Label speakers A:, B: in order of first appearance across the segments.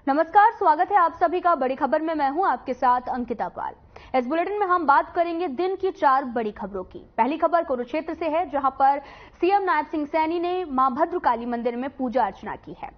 A: नमस्कार, स्वागत है आप सभी का बड़ी खबर में। मैं हूं आपके साथ अंकिता पाल। इस बुलेटिन में हम बात करेंगे दिन की 4 बड़ी खबरों की। पहली खबर कुरुक्षेत्र से है, जहां पर सीएम नायब सिंह सैनी ने मां भद्रकाली मंदिर में पूजा अर्चना की है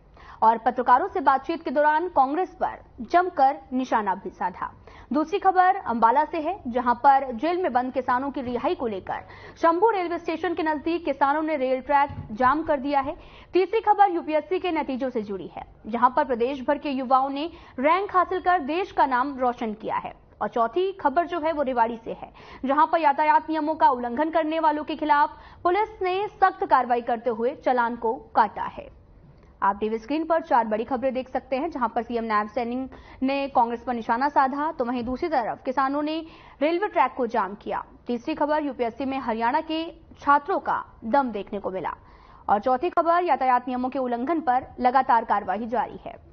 A: और पत्रकारों से बातचीत के दौरान कांग्रेस पर जमकर निशाना भी साधा। दूसरी खबर अंबाला से है, जहां पर जेल में बंद किसानों की रिहाई को लेकर शंभू रेलवे स्टेशन के नजदीक किसानों ने रेल ट्रैक जाम कर दिया है। तीसरी खबर यूपीएससी के नतीजों से जुड़ी है, जहां पर प्रदेश भर के युवाओं ने रैंक हासिल कर देश का नाम रोशन किया है। और चौथी खबर जो है वो रेवाड़ी से है, जहां पर यातायात नियमों का उल्लंघन करने वालों के खिलाफ पुलिस ने सख्त कार्रवाई करते हुए चालान को काटा है। आप टीवी स्क्रीन पर 4 बड़ी खबरें देख सकते हैं, जहां पर सीएम नायब सैनी ने कांग्रेस पर निशाना साधा, तो वहीं दूसरी तरफ किसानों ने रेलवे ट्रैक को जाम किया। तीसरी खबर यूपीएससी में हरियाणा के छात्रों का दम देखने को मिला और चौथी खबर यातायात नियमों के उल्लंघन पर लगातार कार्रवाई जारी है।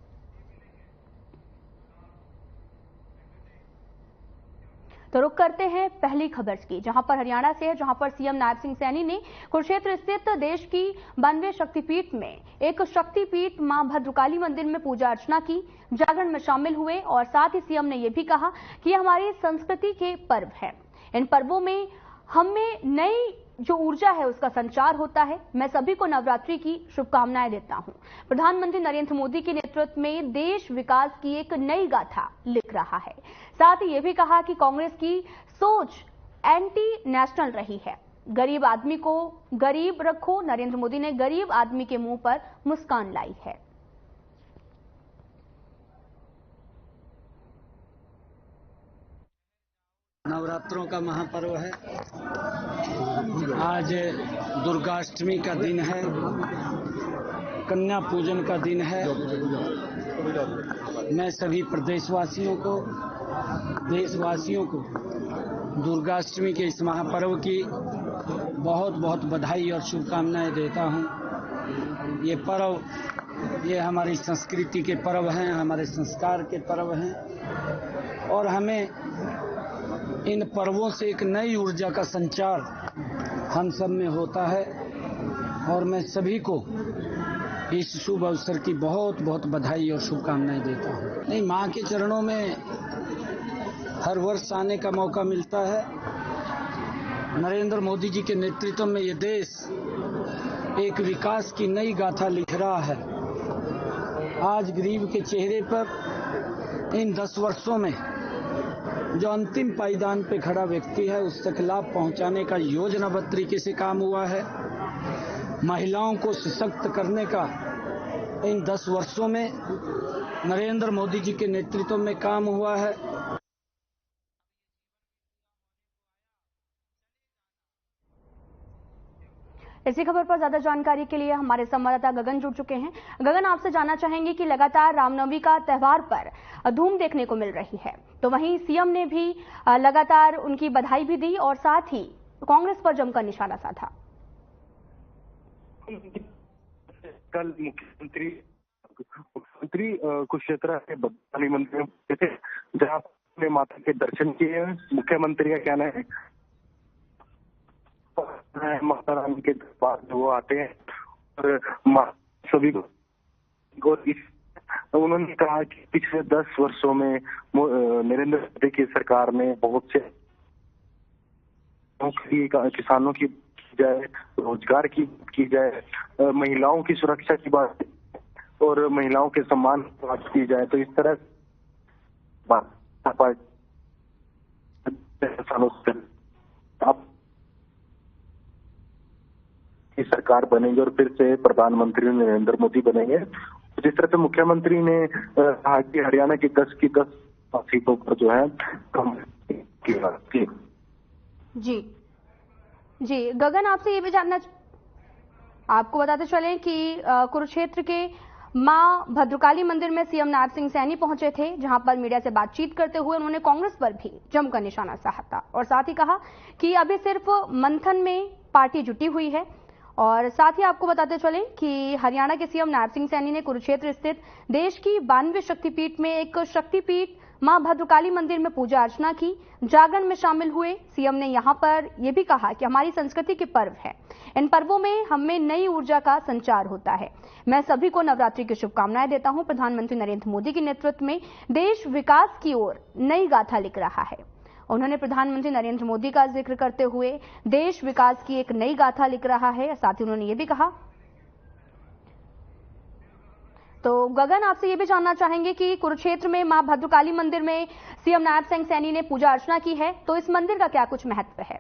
A: तो रुक करते हैं पहली खबर की, जहां पर हरियाणा से है, जहां पर सीएम नायब सिंह सैनी ने कुरुक्षेत्र स्थित देश की 92 शक्तिपीठ में एक शक्तिपीठ मां भद्रकाली मंदिर में पूजा अर्चना की, जागरण में शामिल हुए और साथ ही सीएम ने यह भी कहा कि ये हमारी संस्कृति के पर्व है। इन पर्वों में हमें नई जो ऊर्जा है उसका संचार होता है। मैं सभी को नवरात्रि की शुभकामनाएं देता हूं। प्रधानमंत्री नरेंद्र मोदी के नेतृत्व में देश विकास की एक नई गाथा लिख रहा है। साथ ही यह भी कहा कि कांग्रेस की सोच एंटी नेशनल रही है। गरीब आदमी को गरीब रखो, नरेंद्र मोदी ने गरीब आदमी के मुंह पर मुस्कान लाई है।
B: नवरात्रों का महापर्व है। आज दुर्गाष्टमी का दिन है, कन्या पूजन का दिन है। मैं सभी प्रदेशवासियों को, देशवासियों को दुर्गाष्टमी के इस महापर्व की बहुत बहुत बधाई और शुभकामनाएं देता हूं। ये पर्व, ये हमारी संस्कृति के पर्व हैं, हमारे संस्कार के पर्व हैं और हमें इन पर्वों से एक नई ऊर्जा का संचार हम सब में होता है और मैं सभी को इस शुभ अवसर की बहुत बहुत बधाई और शुभकामनाएं देता हूं। नहीं, मां के चरणों में हर वर्ष आने का मौका मिलता है। नरेंद्र मोदी जी के नेतृत्व में ये देश एक विकास की नई गाथा लिख रहा है। आज गरीब के चेहरे पर इन 10 वर्षों में जो अंतिम पायदान पे खड़ा व्यक्ति है उस तक लाभ पहुंचाने का योजनाबद्ध तरीके से काम हुआ है। महिलाओं को सशक्त करने का इन 10 वर्षों में नरेंद्र मोदी जी के नेतृत्व में काम हुआ है।
A: इसी खबर पर ज्यादा जानकारी के लिए हमारे संवाददाता गगन जुड़ चुके हैं। गगन, आपसे जानना चाहेंगे कि लगातार रामनवमी का त्योहार पर धूम देखने को मिल रही है, तो वहीं सीएम ने भी लगातार उनकी बधाई भी दी और साथ ही कांग्रेस पर जमकर निशाना साधा।
C: कल मुख्यमंत्री कुरुक्षेत्र के भद्रकाली मंदिर में थे, जहां अपने माता के दर्शन किए। मुख्यमंत्री का कहना है माता रानी के दरबार जो वो आते हैं और सभी को उन्होंने कहा कि पिछले 10 वर्षों में नरेंद्र मोदी की सरकार ने बहुत से किसानों की जाए, रोजगार की जाए, महिलाओं की सुरक्षा की बात और महिलाओं के सम्मान की बात की जाए, तो इस तरह आप की सरकार बनेगी और फिर से प्रधानमंत्री नरेंद्र मोदी बनेंगे। जिस तरह से मुख्यमंत्री ने कहा कि हरियाणा की 10 सीटों पर जो है
A: जी गगन, आपसे ये भी जानना, आपको बताते चलें कि कुरुक्षेत्र के मां भद्रकाली मंदिर में सीएम नायब सिंह सैनी पहुंचे थे, जहां पर मीडिया से बातचीत करते हुए उन्होंने कांग्रेस पर भी जमकर निशाना साधा और साथ ही कहा कि अभी सिर्फ मंथन में पार्टी जुटी हुई है और साथ ही आपको बताते चलें कि हरियाणा के सीएम नायब सिंह सैनी ने कुरुक्षेत्र स्थित देश की 92वें शक्तिपीठ में एक शक्तिपीठ मां भद्रकाली मंदिर में पूजा अर्चना की, जागरण में शामिल हुए। सीएम ने यहां पर यह भी कहा कि हमारी संस्कृति के पर्व है, इन पर्वों में हमें नई ऊर्जा का संचार होता है। मैं सभी को नवरात्रि की शुभकामनाएं देता हूं। प्रधानमंत्री नरेंद्र मोदी के नेतृत्व में देश विकास की ओर नई गाथा लिख रहा है। उन्होंने प्रधानमंत्री नरेंद्र मोदी का जिक्र करते हुए देश विकास की एक नई गाथा लिख रहा है। साथ ही उन्होंने ये भी कहा। तो गगन, आपसे ये भी जानना चाहेंगे कि कुरुक्षेत्र में मां भद्रकाली मंदिर में सीएम नायब सिंह सैनी ने पूजा अर्चना की है, तो इस मंदिर का क्या कुछ महत्व है?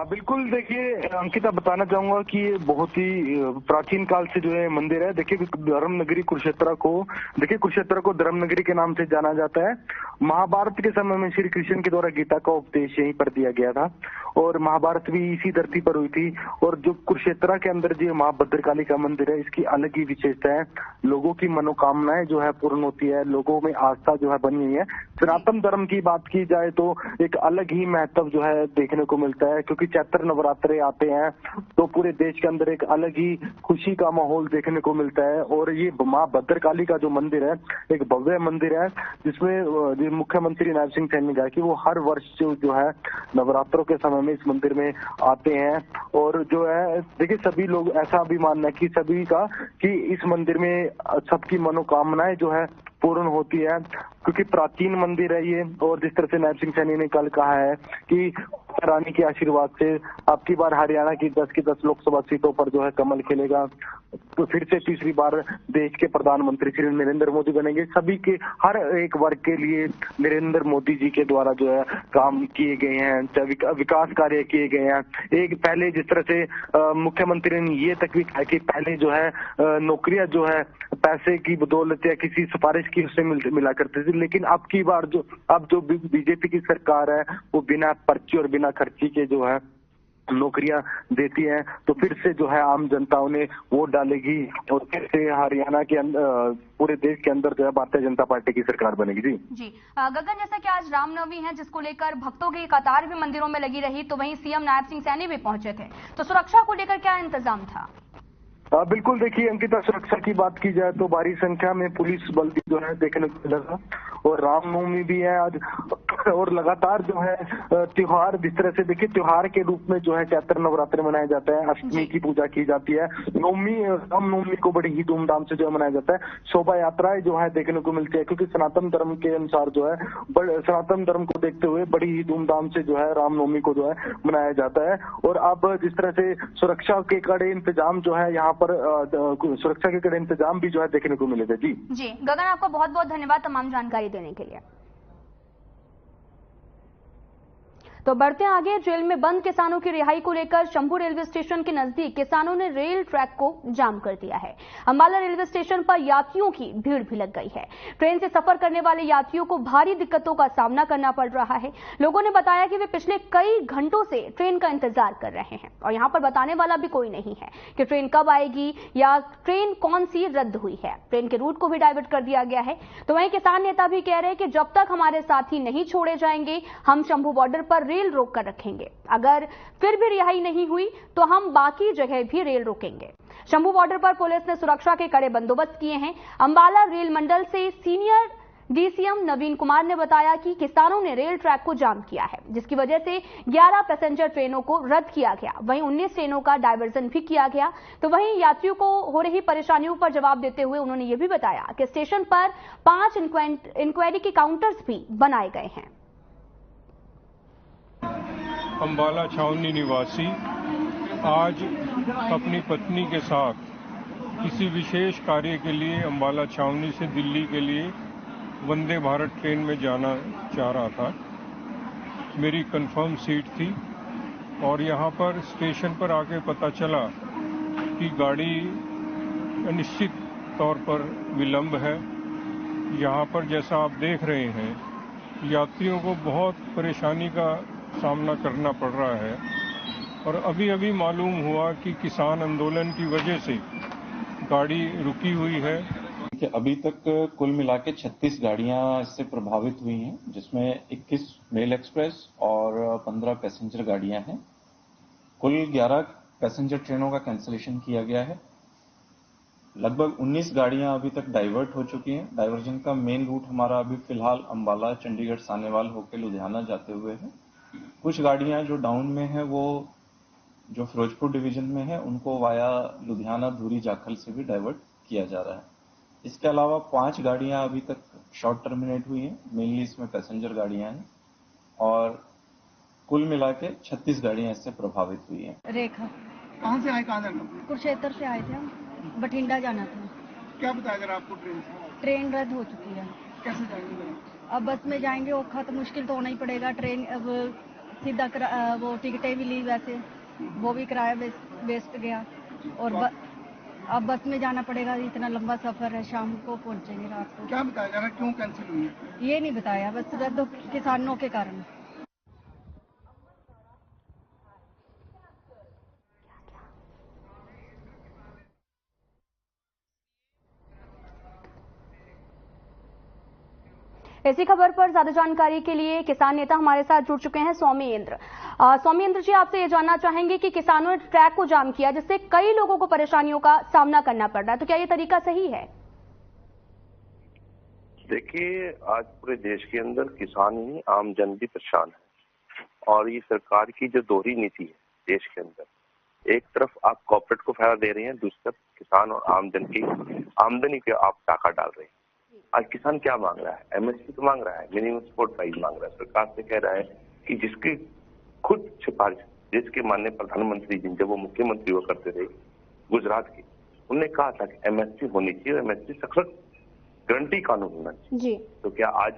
C: बिल्कुल, देखिए अंकिता, बताना चाहूंगा कि ये बहुत ही प्राचीन काल से जो है मंदिर है। देखिए धर्म नगरी कुरुक्षेत्र को धर्म नगरी के नाम से जाना जाता है। महाभारत के समय में श्री कृष्ण के द्वारा गीता का उपदेश यहीं पर दिया गया था और महाभारत भी इसी धरती पर हुई थी। और जो कुरुक्षेत्र के अंदर जो मां भद्रकाली का मंदिर है, इसकी अलग ही विशेषता है। लोगों की मनोकामनाएं जो है पूर्ण होती है, लोगों में आस्था जो है बनी हुई है। सनातन धर्म की बात की जाए तो एक अलग ही महत्व जो है देखने को मिलता है, क्योंकि चैत्र नवरात्रे आते हैं तो पूरे देश के अंदर एक अलग ही खुशी का माहौल देखने को मिलता है। और ये मां भद्रकाली का जो मंदिर है, एक भव्य मंदिर है, जिसमें मुख्यमंत्री नायब सिंह सैनी ने कहा कि वो हर वर्ष जो है नवरात्रों के समय में इस मंदिर में आते हैं। और जो है देखिए सभी लोग ऐसा भी मानना है कि सभी का कि इस मंदिर में सबकी मनोकामनाएं जो है पूर्ण होती है, क्योंकि प्राचीन मंदिर है ये। और जिस तरह से नायब सिंह सैनी ने कल कहा है कि रानी के आशीर्वाद से अब की बार हरियाणा की 10 की 10 लोकसभा सीटों पर जो है कमल खिलेगा, तो फिर से तीसरी बार देश के प्रधानमंत्री श्री नरेंद्र मोदी बनेंगे। सभी के हर एक वर्ग के लिए नरेंद्र मोदी जी के द्वारा जो है काम किए गए हैं, विकास कार्य किए गए हैं। एक पहले जिस तरह से मुख्यमंत्री ने ये तक भी कहा कि पहले जो है नौकरियां जो है पैसे की बदौलत या किसी सिफारिश की उससे मिला करती थी, लेकिन अब की बार जो बीजेपी की सरकार है वो बिना पर्ची और बिना खर्ची के जो है नौकरियां देती है। तो फिर से जो है आम जनता उन्हें वोट डालेगी और फिर से हरियाणा के पूरे देश के अंदर जो है भारतीय जनता पार्टी की सरकार बनेगी। जी
A: गगन, जैसा कि आज रामनवमी है जिसको लेकर भक्तों की कतार भी मंदिरों में लगी रही, तो वहीं सीएम नायब सिंह सैनी भी पहुंचे थे, तो सुरक्षा को लेकर क्या इंतजाम था?
C: बिल्कुल, देखिए अंकिता, सुरक्षा की बात की जाए तो भारी संख्या में पुलिस बल भी जो है देखने को मिला था। और रामनवमी भी है आज, और लगातार जो है त्योहार जिस तरह से देखिए त्योहार के रूप में जो है चैत्र नवरात्रि मनाया जाता है, अष्टमी की पूजा की जाती है, रामनवमी को बड़ी ही धूमधाम से जो है मनाया जाता है। शोभा यात्राएं जो है देखने को मिलती है, क्योंकि सनातन धर्म के अनुसार जो है सनातन धर्म को देखते हुए बड़ी ही धूमधाम से जो है रामनवमी को जो है मनाया जाता है। और अब जिस तरह से सुरक्षा के कड़े इंतजाम जो है यहाँ पर सुरक्षा के कड़े इंतजाम भी जो है देखने को मिले थे। जी
A: गगन, आपका बहुत बहुत धन्यवाद तमाम जानकारी देने के लिए। तो बढ़ते आगे, जेल में बंद किसानों की रिहाई को लेकर शंभू रेलवे स्टेशन के नजदीक किसानों ने रेल ट्रैक को जाम कर दिया है। अंबाला रेलवे स्टेशन पर यात्रियों की भीड़ भी लग गई है। ट्रेन से सफर करने वाले यात्रियों को भारी दिक्कतों का सामना करना पड़ रहा है। लोगों ने बताया कि वे पिछले कई घंटों से ट्रेन का इंतजार कर रहे हैं और यहां पर बताने वाला भी कोई नहीं है कि ट्रेन कब आएगी या ट्रेन कौन सी रद्द हुई है। ट्रेन के रूट को भी डाइवर्ट कर दिया गया है। तो वहीं किसान नेता भी कह रहे हैं कि जब तक हमारे साथी नहीं छोड़े जाएंगे हम शंभू बॉर्डर पर रेल रोक कर रखेंगे। अगर फिर भी रिहाई नहीं हुई तो हम बाकी जगह भी रेल रोकेंगे। शंभू बॉर्डर पर पुलिस ने सुरक्षा के कड़े बंदोबस्त किए हैं। अंबाला रेल मंडल से सीनियर डीसीएम नवीन कुमार ने बताया कि किसानों ने रेल ट्रैक को जाम किया है, जिसकी वजह से 11 पैसेंजर ट्रेनों को रद्द किया गया। वहीं 19 ट्रेनों का डायवर्जन भी किया गया। तो वहीं यात्रियों को हो रही परेशानियों पर जवाब देते हुए उन्होंने ये भी बताया कि स्टेशन पर 5 इंक्वायरी के काउंटर्स भी बनाए गए हैं।
D: अंबाला छावनी निवासी आज अपनी पत्नी के साथ किसी विशेष कार्य के लिए अंबाला छावनी से दिल्ली के लिए वंदे भारत ट्रेन में जाना चाह रहा था। मेरी कंफर्म सीट थी और यहाँ पर स्टेशन पर आके पता चला कि गाड़ी अनिश्चित तौर पर विलंब है। यहाँ पर जैसा आप देख रहे हैं यात्रियों को बहुत परेशानी का सामना करना पड़ रहा है और अभी अभी मालूम हुआ कि किसान आंदोलन की वजह से गाड़ी रुकी हुई है।
E: अभी तक कुल मिला के 36 गाड़ियां इससे प्रभावित हुई हैं, जिसमें 21 मेल एक्सप्रेस और 15 पैसेंजर गाड़ियां हैं। कुल 11 पैसेंजर ट्रेनों का कैंसिलेशन किया गया है। लगभग 19 गाड़ियां अभी तक डाइवर्ट हो चुकी हैं। डाइवर्जन का मेन रूट हमारा अभी फिलहाल अंबाला, चंडीगढ़, सानेवाल होकर लुधियाना जाते हुए है। कुछ गाड़ियां जो डाउन में है वो जो फिरोजपुर डिवीजन में है उनको वाया लुधियाना, धूरी, जाखल से भी डाइवर्ट किया जा रहा है। इसके अलावा 5 गाड़ियां अभी तक शॉर्ट टर्मिनेट हुई हैं, मेनली इसमें पैसेंजर गाड़ियां हैं और कुल मिला के 36 गाड़ियां इससे प्रभावित हुई हैं।
F: रेखा।
G: कहाँ से आए, कहाँ जाना?
F: कुरुक्षेत्र से आए थे हम, बठिंडा जाना था।
G: क्या बताया अगर आपको ट्रेन से?
F: ट्रेन रद्द हो चुकी है।
G: कैसे जाएंगे?
F: अब बस में जाएंगे, औखा तो मुश्किल तो होना ही पड़ेगा। ट्रेन अब सीधा वो टिकटें भी ली, वैसे वो भी किराया वेस्ट गया और अब बस में जाना पड़ेगा। इतना लंबा सफर है, शाम को पहुंचेंगे, रात को।
G: क्या बताया जा रहा, क्यों कैंसिल हुई है?
F: ये नहीं बताया, बस रद्द किसानों के कारण।
A: इसी खबर पर ज्यादा जानकारी के लिए किसान नेता हमारे साथ जुड़ चुके हैं, सौम्येंद्र। सौम्येंद्र जी, आपसे ये जानना चाहेंगे कि किसानों ने ट्रैक को जाम किया जिससे कई लोगों को परेशानियों का सामना करना पड़ रहा है, तो क्या ये तरीका सही है?
C: देखिए, आज पूरे देश के अंदर किसान ही आम जन भी परेशान है और ये सरकार की जो दोहरी नीति है देश के अंदर, एक तरफ आप कॉर्पोरेट को फायदा दे रहे हैं, दूसरी तरफ किसान और आम जन की आमदनी पे आप टाका डाल रहे हैं। आज किसान क्या मांग रहा है? एमएसपी तो मांग रहा है, मिनिमम सपोर्ट प्राइस मांग रहा है। सरकार से कह रहा है कि जिसकी खुद सिफारिश देश के माननीय प्रधानमंत्री जी जब वो मुख्यमंत्री हुआ करते थे गुजरात के, उन्होंने कहा था कि एमएसपी होनी चाहिए और एमएसपी सख्त गारंटी कानून होना चाहिए जी। तो क्या आज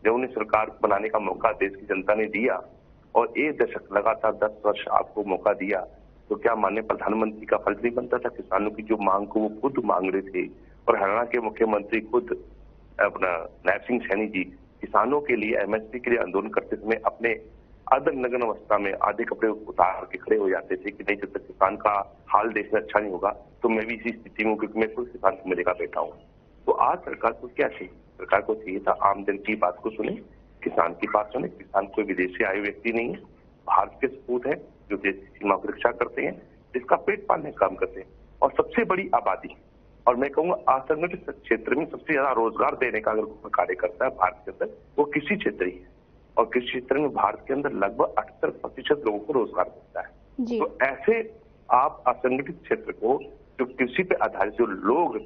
C: जब उन्हें सरकार बनाने का मौका देश की जनता ने दिया और 1 दशक लगातार 10 वर्ष आपको मौका दिया, तो क्या माननीय प्रधानमंत्री का फर्ज नहीं बनता था किसानों की जो मांग को वो खुद मांग रहे थे? और हरियाणा के मुख्यमंत्री खुद अपना नायब सिंह सैनी जी किसानों के लिए एमएसपी के लिए आंदोलन करते समय अपने अर्ध नग्न अवस्था में आधे कपड़े उतार के खड़े हो जाते थे कि नहीं, जब तक किसान का हाल देश में अच्छा नहीं होगा तो मैं भी इसी स्थिति में हूँ क्योंकि मैं खुद किसान समझने का बैठा हूँ। तो आज सरकार को क्या चाहिए? सरकार को चाहिए था आमजन की बात को सुने, किसान की बात सुने। किसान कोई विदेश से आए व्यक्ति नहीं है, भारत के सपूत है जो देश की सीमा की रक्षा करते हैं, जिसका पेट पालने का काम करते हैं और सबसे बड़ी आबादी और मैं कहूँगा असंगठित क्षेत्र में सबसे ज्यादा रोजगार देने का अगर कार्य करता है भारत के अंदर, वो कृषि क्षेत्र ही है और कृषि क्षेत्र में भारत के अंदर लगभग 78% लोगों को रोजगार मिलता है। तो ऐसे आप असंगठित क्षेत्र को जो कृषि पे आधारित जो लोग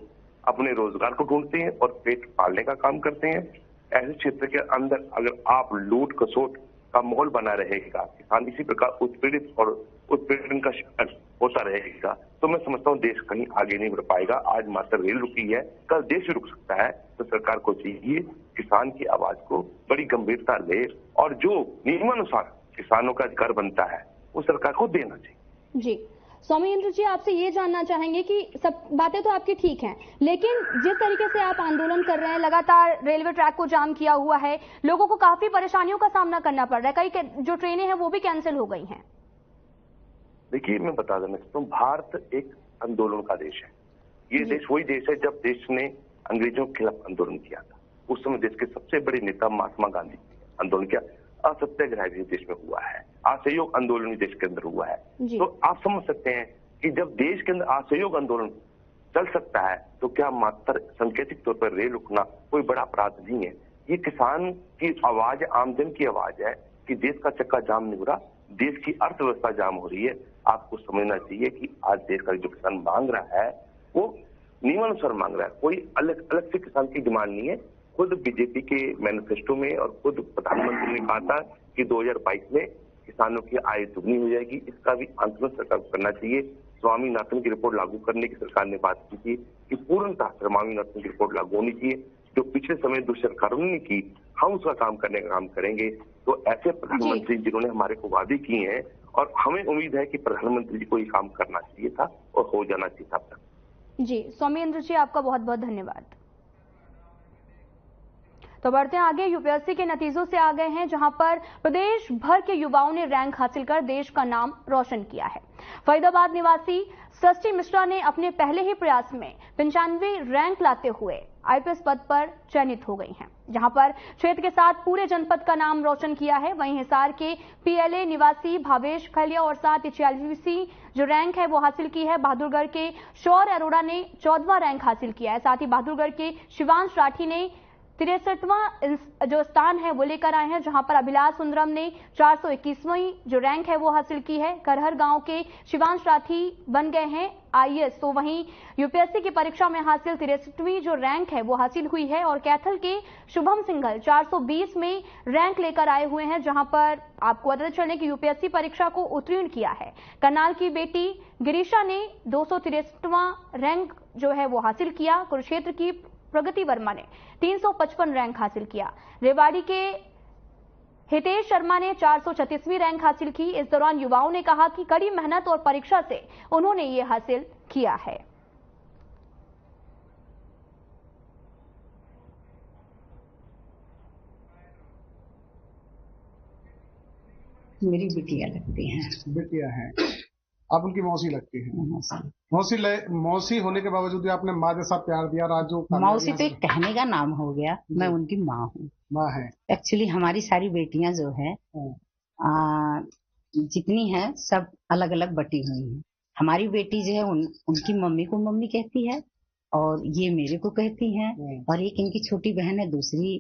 C: अपने रोजगार को ढूंढते हैं और पेट पालने का काम करते हैं, ऐसे क्षेत्र के अंदर अगर आप लूट खसोट का माहौल बना रहेगा, किसान इसी प्रकार उत्पीड़ित और उत्पीड़न का शिकार होता रहेगा, तो मैं समझता हूँ देश कहीं आगे नहीं बढ़ पाएगा। आज मात्र रेल रुकी है, कल देश भी रुक सकता है। तो सरकार को चाहिए किसान की आवाज को बड़ी गंभीरता ले और जो नियमानुसार किसानों का अधिकार बनता है वो सरकार को देना चाहिए।
A: जी, सौम्येंद्र जी, आपसे ये जानना चाहेंगे कि सब बातें तो आपकी ठीक हैं, लेकिन जिस तरीके से आप आंदोलन कर रहे हैं, लगातार रेलवे ट्रैक को जाम किया हुआ है, लोगों को काफी परेशानियों का सामना करना पड़ रहा है, कई जो ट्रेनें हैं वो भी कैंसिल हो गई हैं।
C: देखिए, मैं बता देना चाहता हूँ, भारत एक आंदोलन का देश है। ये देश वही देश है जब देश ने अंग्रेजों के खिलाफ आंदोलन किया था, उस समय देश के सबसे बड़े नेता महात्मा गांधी आंदोलन किया। असत्याग्रह भी देश में हुआ है, असहयोग आंदोलन भी देश के अंदर हुआ है। तो आप समझ सकते हैं कि जब देश के अंदर असहयोग आंदोलन चल सकता है तो क्या मात्र सांकेतिक तौर पर रेल रुकना कोई बड़ा अपराध नहीं है? ये किसान की आवाज, आमजन की आवाज है कि देश का चक्का जाम नहीं हो रहा, देश की अर्थव्यवस्था जाम हो रही है। आपको समझना चाहिए कि आज देश का जो किसान मांग रहा है वो नियमानुसार मांग रहा है, कोई अलग अलग से किसान की डिमांड नहीं है। खुद बीजेपी के मैनिफेस्टो में और खुद प्रधानमंत्री ने कहा था कि 2022 में किसानों की आय दुगनी हो जाएगी। इसका भी आंदोलन सरकार को करना चाहिए। स्वामीनाथन की रिपोर्ट लागू करने की सरकार ने बात की थी कि पूर्णतः स्वामीनाथन की रिपोर्ट लागू होनी चाहिए, जो पिछले समय दूसरी सरकारों ने की, हम उसका काम करने का काम करेंगे। तो ऐसे प्रधानमंत्री जिन्होंने हमारे को वादे किए हैं और हमें उम्मीद है कि प्रधानमंत्री जी को ये काम करना चाहिए था और हो जाना चाहिए था अब तक।
A: जी, सौम्येंद्र जी, आपका बहुत बहुत धन्यवाद। तो बढ़ते हैं आगे। यूपीएससी के नतीजों से आ गए हैं जहां पर प्रदेश भर के युवाओं ने रैंक हासिल कर देश का नाम रोशन किया है। फरीदाबाद निवासी षष्ठी मिश्रा ने अपने पहले ही प्रयास में 95 रैंक लाते हुए आईपीएस पद पर चयनित हो गई हैं, जहां पर क्षेत्र के साथ पूरे जनपद का नाम रोशन किया है। वहीं हिसार के पीएलए निवासी भावेश खलिया और साथ ही 46वीं जो रैंक है वो हासिल की है। बहादुरगढ़ के शौर्य अरोड़ा ने 14वां रैंक हासिल किया है। साथ ही बहादुरगढ़ के शिवांश राठी ने 63वां जो स्थान है वो लेकर आए हैं, जहां पर अभिलाष सुंदरम ने 421वीं जो रैंक है वो हासिल की है। करहर गांव के शिवांश राठी बन गए हैं आईएएस। तो वहीं यूपीएससी की परीक्षा में हासिल 63वीं जो रैंक है वो हासिल हुई है। और कैथल के शुभम सिंघल 420 में रैंक लेकर आए हुए हैं, जहां पर आपको पता चले कि यूपीएससी परीक्षा को उत्तीर्ण किया है। करनाल की बेटी गिरीशा ने 263वां रैंक जो है वो हासिल किया। कुरुक्षेत्र की प्रगति वर्मा ने 355 रैंक हासिल किया। रेवाड़ी के हितेश शर्मा ने 436वीं रैंक हासिल की। इस दौरान युवाओं ने कहा कि कड़ी मेहनत और परीक्षा से उन्होंने ये हासिल किया है।
H: मेरी बिटिया लगती हैं।
G: बेटियां हैं, आप उनकी मौसी लगती हैं। मौसी होने के बावजूद भी आपने माँ जैसा प्यार दिया। राजू
H: मौसी तो एक कहने का नाम हो गया, मैं उनकी माँ हूँ।
G: माँ है।
H: एक्चुअली हमारी सारी बेटियां जो है जितनी हैं सब अलग अलग बटी हुई हैं। हमारी बेटी जो है उनकी मम्मी को मम्मी कहती है और ये मेरे को कहती हैं, और एक इनकी छोटी बहन है दूसरी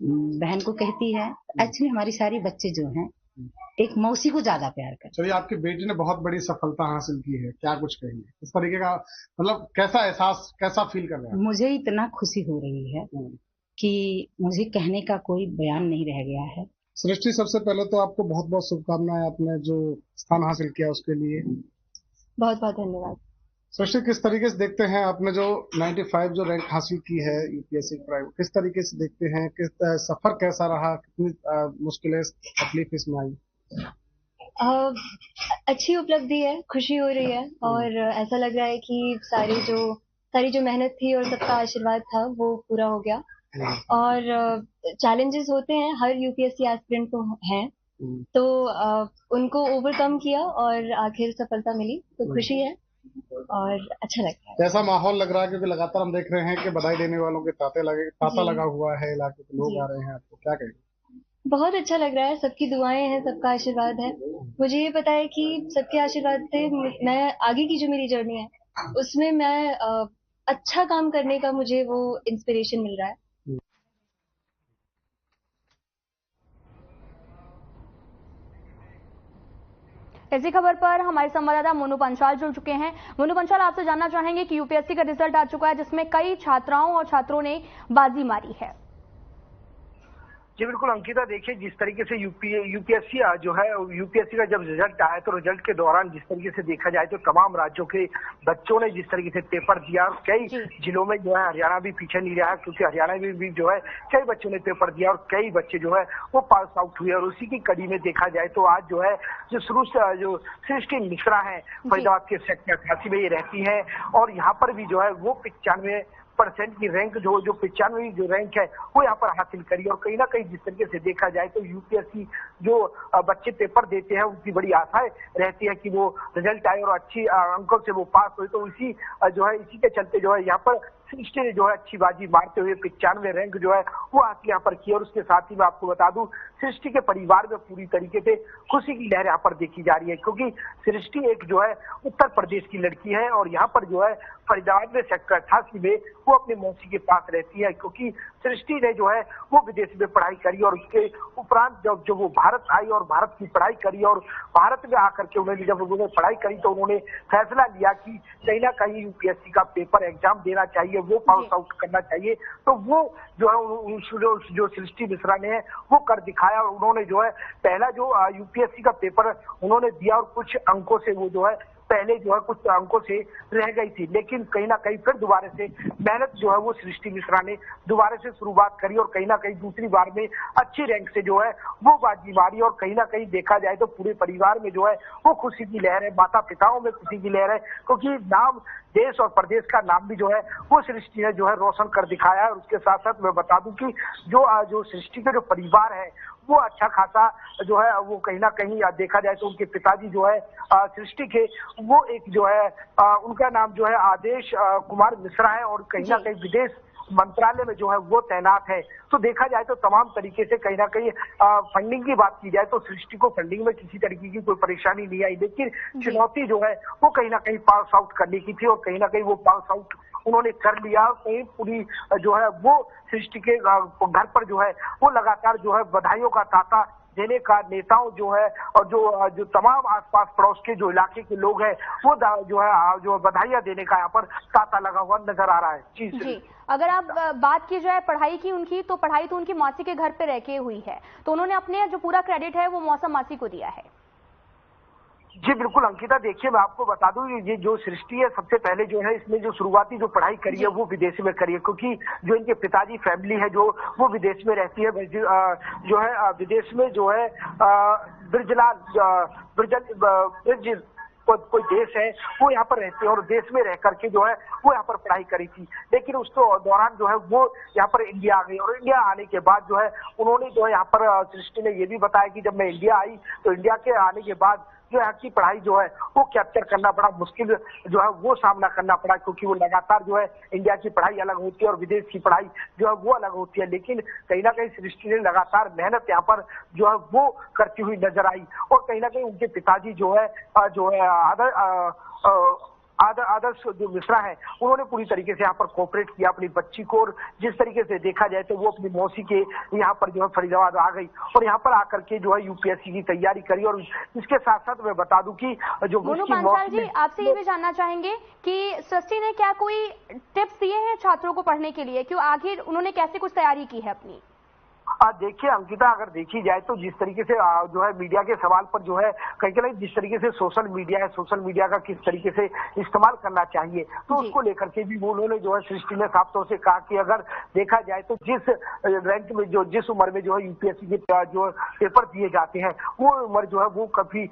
H: बहन को कहती है। एक्चुअली हमारी सारी बच्चे जो हैं एक मौसी को ज्यादा प्यार करते हैं।
G: चलिए, आपकी बेटी ने बहुत बड़ी सफलता हासिल की है, क्या कुछ कहेंगे इस तरीके का, मतलब कैसा एहसास, कैसा फील कर रहे हैं?
H: मुझे इतना खुशी हो रही है कि मुझे कहने का कोई बयान नहीं रह गया है।
G: सृष्टि, सबसे पहले तो आपको बहुत बहुत शुभकामनाएं, आपने जो स्थान हासिल किया उसके लिए
I: बहुत बहुत धन्यवाद।
G: सृष्टि, किस तरीके से देखते हैं आपने जो 95 जो रैंक हासिल की है यूपीएससी प्राइवेट, किस तरीके से देखते हैं, किस सफर कैसा रहा, कितनी मुश्किलें तकलीफ इसमें आई?
I: अच्छी उपलब्धि है, खुशी हो रही है और ऐसा लग रहा है कि सारी जो मेहनत थी और सबका आशीर्वाद था वो पूरा हो गया। और चैलेंजेस होते हैं, हर यूपीएससी एस्पिरेंट को हैं, तो उनको ओवरकम किया और आखिर सफलता मिली, तो खुशी है और अच्छा लगता है।
G: कैसा माहौल लग रहा है, क्योंकि लगातार हम देख रहे हैं कि बधाई देने वालों के तांता लगा हुआ है, इलाके के लोग आ रहे हैं, आपको क्या कहेंगे?
I: बहुत अच्छा लग रहा है, सबकी दुआएं हैं, सबका आशीर्वाद है। मुझे ये पता है कि सबके आशीर्वाद से मैं आगे की जो मेरी जर्नी है उसमें मैं अच्छा काम करने का मुझे वो इंस्पिरेशन मिल रहा है।
A: इसी खबर पर हमारे संवाददाता मोनू पंचाल जुड़ चुके हैं। मोनू पंचाल, आपसे जानना चाहेंगे कि यूपीएससी का रिजल्ट आ चुका है, जिसमें कई छात्राओं और छात्रों ने बाजी मारी है।
J: जी बिल्कुल अंकिता, देखिए जिस तरीके से यूपीएससी जो है, यूपीएससी का जब रिजल्ट आया तो रिजल्ट के दौरान जिस तरीके से देखा जाए तो तमाम राज्यों के बच्चों ने जिस तरीके से पेपर दिया, कई जिलों में जो है हरियाणा भी पीछे नहीं रहा, क्योंकि हरियाणा में भी जो है कई बच्चों ने पेपर दिया और कई बच्चे जो है वो पास आउट हुए। और उसी की कड़ी में देखा जाए तो आज जो है जो सृष्टि मिश्रा है फरीदाबाद के सेक्टर 88 में ये रहती है और यहाँ पर भी जो है वो 95% की रैंक जो 95वीं जो रैंक है वो यहाँ पर हासिल करी। और कहीं ना कहीं जिस तरीके से देखा जाए तो यूपीएससी जो बच्चे पेपर देते हैं उनकी बड़ी आशाएं रहती है कि वो रिजल्ट आए और अच्छी अंकों से वो पास हुए, तो इसी के चलते जो है यहाँ पर सृष्टि ने जो है अच्छी बाजी मारते हुए 95 रैंक जो है वो हासिल यहाँ पर की। और उसके साथ ही मैं आपको बता दूं, सृष्टि के परिवार में पूरी तरीके से खुशी की लहर यहाँ पर देखी जा रही है, क्योंकि सृष्टि एक जो है उत्तर प्रदेश की लड़की है और यहाँ पर जो है फरीदाबाद में सेक्टर 88 में वो अपनी मौसी के पास रहती है, क्योंकि सृष्टि ने जो है वो विदेश में पढ़ाई करी और उसके उपरांत जब वो भारत आई और भारत की पढ़ाई करी और भारत में आकर के उन्होंने पढ़ाई करी तो उन्होंने फैसला लिया कि कहीं ना कहीं यूपीएससी का पेपर एग्जाम देना चाहिए, वो पास आउट करना चाहिए। तो वो जो है जो सृष्टि मिश्रा ने वो कर दिखाया और उन्होंने जो है पहला जो यूपीएससी का पेपर उन्होंने दिया और कुछ अंकों से वो जो है पहले जो है कुछ अंकों से रह गई थी, लेकिन कहीं ना कहीं फिर दोबारा से मेहनत जो है वो सृष्टि मिश्रा ने दोबारा से शुरुआत करी और कहीं ना कहीं दूसरी बार में अच्छी रैंक से जो है वो बाजी मारी। और कहीं ना कहीं देखा जाए तो पूरे परिवार में जो है वो खुशी की लहर है, माता पिताओं में खुशी की लहर है, क्योंकि नाम देश और प्रदेश का नाम भी जो है वो सृष्टि ने जो है रोशन कर दिखाया है। और उसके साथ साथ मैं बता दूं कि जो सृष्टि का जो परिवार है वो अच्छा खासा जो है वो कहीं ना कहीं देखा जाए तो उनके पिताजी जो है सृष्टि के वो एक जो है उनका नाम जो है आदेश कुमार मिश्रा है और कहीं ना कहीं विदेश मंत्रालय में जो है वो तैनात है। तो देखा जाए तो तमाम तरीके से कहीं ना कहीं फंडिंग की बात की जाए तो सृष्टि को फंडिंग में किसी तरीके की कोई परेशानी नहीं आई, लेकिन चुनौती जो है वो कहीं ना कहीं पास आउट करने की थी और कहीं ना कहीं वो पास आउट उन्होंने कर लिया। कहीं पूरी जो है वो सृष्टि के घर पर जो है वो लगातार जो है बधाइयों का तांता देने का नेताओं जो है और जो तमाम आसपास पड़ोस के जो इलाके के लोग हैं वो जो बधाइयां देने का यहाँ पर तांता लगा हुआ नजर आ रहा है। जी
A: अगर आप बात की जाए पढ़ाई की उनकी, तो पढ़ाई तो उनकी मौसी के घर पे रह के हुई है, तो उन्होंने अपने जो पूरा क्रेडिट है वो मौसा मासी को दिया है।
J: जी बिल्कुल अंकिता, देखिए मैं आपको बता दूं ये जो सृष्टि है सबसे पहले जो है इसने जो शुरुआती जो पढ़ाई करी है वो विदेश में करी है, क्योंकि जो इनके पिताजी फैमिली है जो वो विदेश में रहती है। जो है विदेश में जो है ब्रिज कोई देश है वो यहाँ पर रहते हैं और देश में रह करके जो है वो यहाँ पर पढ़ाई करी थी, लेकिन उस दौरान जो है वो यहाँ पर इंडिया आ गई और इंडिया आने के बाद जो है उन्होंने जो है यहाँ पर सृष्टि ने ये भी बताया कि जब मैं इंडिया आई तो इंडिया के आने के बाद जो यहाँ की पढ़ाई जो है वो कैप्चर करना बड़ा मुश्किल जो है वो सामना करना पड़ा, क्योंकि वो लगातार जो है इंडिया की पढ़ाई अलग होती है और विदेश की पढ़ाई जो है वो अलग होती है। लेकिन कहीं ना कहीं सृष्टि ने लगातार मेहनत यहाँ पर जो है वो करती हुई नजर आई और कहीं ना कहीं उनके पिताजी जो है आदर्श जो मिश्रा है उन्होंने पूरी तरीके से यहाँ पर कोऑपरेट किया अपनी बच्ची को, और जिस तरीके से देखा जाए तो वो अपनी मौसी के यहाँ पर जो है फरीदाबाद आ गई और यहाँ पर आकर के जो है यूपीएससी की तैयारी करी। और इसके साथ साथ मैं बता दूं कि जो
A: पांचाल जी आपसे ये भी जानना चाहेंगे कि सृष्टि ने क्या कोई टिप्स दिए हैं छात्रों को पढ़ने के लिए, क्यों आखिर उन्होंने कैसे कुछ तैयारी की है अपनी?
J: देखिए अंकिता, अगर देखी जाए तो जिस तरीके से जो है मीडिया के सवाल पर जो है कहीं जिस तरीके से सोशल मीडिया है, सोशल मीडिया का किस तरीके से इस्तेमाल करना चाहिए तो उसको लेकर के भी उन्होंने जो है सृष्टि ने साफ तौर से कहा कि अगर देखा जाए तो जिस रैंक में जिस उम्र में जो है यूपीएससी के जो पेपर दिए जाते हैं वो उम्र जो है वो काफी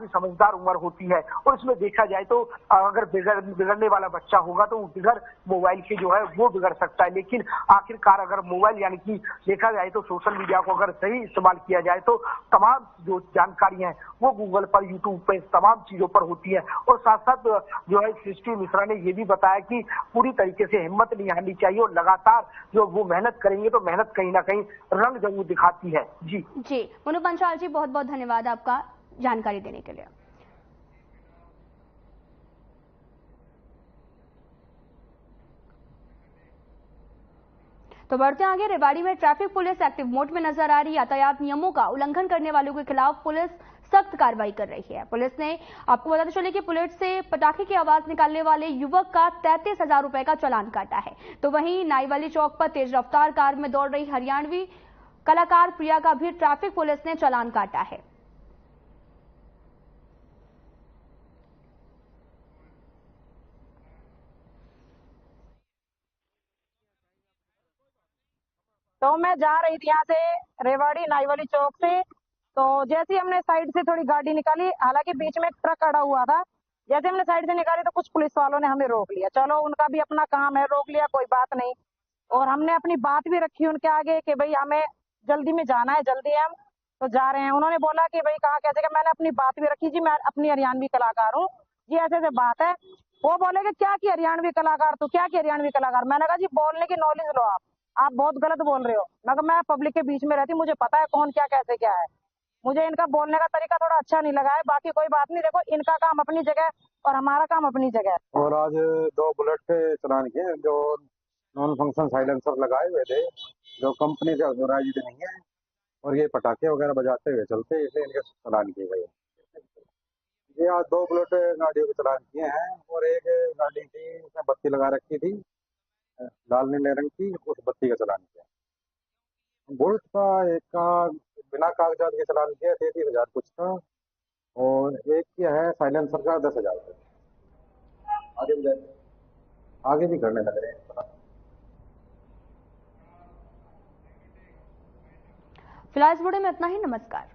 J: समझदार उम्र होती है और इसमें देखा जाए तो अगर बिगड़ने वाला बच्चा होगा तो वो बिगड़ मोबाइल के जो है वो बिगड़ सकता है, लेकिन आखिरकार अगर मोबाइल यानी कि देखा जाए तो सोशल मीडिया को अगर सही इस्तेमाल किया जाए तो तमाम जो जानकारियां हैं वो गूगल पर, यूट्यूब पर, तमाम चीजों पर होती है। और साथ साथ जो है सृष्टि मिश्रा ने ये भी बताया कि पूरी तरीके से हिम्मत नहीं हारनी चाहिए और लगातार जो वो मेहनत करेंगे तो मेहनत कहीं ना कहीं रंग जरूर दिखाती है। जी
A: मनु पंचाल जी, बहुत बहुत धन्यवाद आपका जानकारी देने के लिए। तो बढ़ते आगे, रेवाड़ी में ट्रैफिक पुलिस एक्टिव मोड में नजर आ रही। यातायात नियमों का उल्लंघन करने वालों के खिलाफ पुलिस सख्त कार्रवाई कर रही है। पुलिस ने आपको बताते चले कि पुलिस से पटाखे की आवाज निकालने वाले युवक का 33,000 रुपए का चालान काटा है। तो वहीं नाईवाली चौक पर तेज रफ्तार कार में दौड़ रही हरियाणवी कलाकार प्रिया का भी ट्रैफिक पुलिस ने चालान काटा है।
K: तो मैं जा रही थी यहाँ से रेवाड़ी नाईवाली चौक से, तो जैसे ही हमने साइड से थोड़ी गाड़ी निकाली, हालांकि बीच में एक ट्रक खड़ा हुआ था, जैसे हमने साइड से निकाली तो कुछ पुलिस वालों ने हमें रोक लिया। चलो उनका भी अपना काम है, रोक लिया, कोई बात नहीं। और हमने अपनी बात भी रखी उनके आगे कि भाई हमें जल्दी में जाना है, जल्दी हम तो जा रहे हैं। उन्होंने बोला कि भाई कहाँ कैसे, मैंने अपनी बात भी रखी, जी मैं अपनी हरियाणवी कलाकार हूँ जी, ऐसे ऐसे बात है। वो बोले कि क्या की हरियाणवी कलाकार, तो क्या की हरियाणवी कलाकार? मैंने कहा जी बोलने की नॉलेज लो, आप बहुत गलत बोल रहे हो। मैं पब्लिक के बीच में रहती, मुझे पता है कौन क्या कैसे क्या है। मुझे इनका बोलने का तरीका थोड़ा अच्छा नहीं लगा है, बाकी कोई बात नहीं। देखो इनका काम अपनी जगह और हमारा काम अपनी जगह।
L: और आज 2 बुलेट पे चलान किए जो नॉन फंक्शन साइलेंसर लगाए हुए थे, जो कंपनी से ऑथोराइज्ड नहीं है, और ये पटाखे वगैरह बजाते हुए चलते, इसलिए इनके चलान किए गए। ये आज 2 बुलेट गाड़ियों के चलान किए हैं और एक गाड़ी की उसमें बत्ती लगा रखी थी लाल नीले रंग की, उस बत्ती का चलान किया। बुलेट का एक का बिना कागजात के चलान किया 33,000 कुछ का, और एक किया है साइलेंसर का 10,000 आगे भी करने लग रहे हैं।
A: फिलहाल इस वीडियो में इतना ही। नमस्कार।